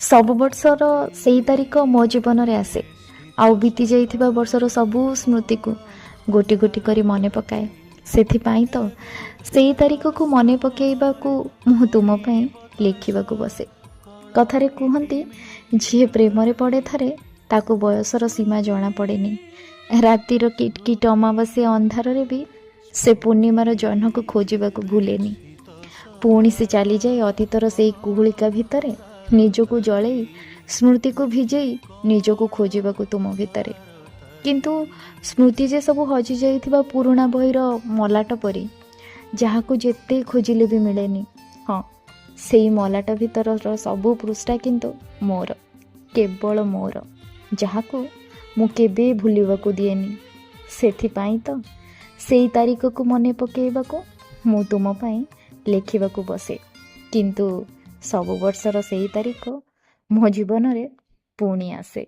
सब वर्षर सेई तारिख मो जीवन रे आसे आउ बीती जाइथिबा वर्षर सबू स्मृति को गोटी गोटी करी मने पकाए। सेथिपाई तो सेई तारिख को मने पकेइबाकू मु तुम पई लिखिबाकू बसे। कथारे कुहंती झीए प्रेम रे पड़े थरे ताकू बयसर सीमा जना पड़ेनी। रातिर किटकिट अमावास्या अंधार रे भी से पूर्णिमार जह्न को खोजिबाकू भूलेनी। पुणी से चली जाए अतीतर से कुहुलिका भितरे निजको जलई स्मृति को भिजई निजको खोजिबाकू तुम भितरे। किंतु स्मृति जे सब हजि जाइथिबा पुराणा बहिर मलाट परी जहाकू जेते खोजिले भी मिलेनी। हाँ, सेई मलाट भितर सबू पृष्ठा किंतु मोर, केवल मोर, जहाकू मु केबे भूलिबाकू दिएनी। सेथिपाई तो सेई तारिख को मने पकेइबाकू मु तुम पई लेखिबाकू बसे। किंतु सब वर्षर सेई तारिख मो जीवन रे पुणी आसे।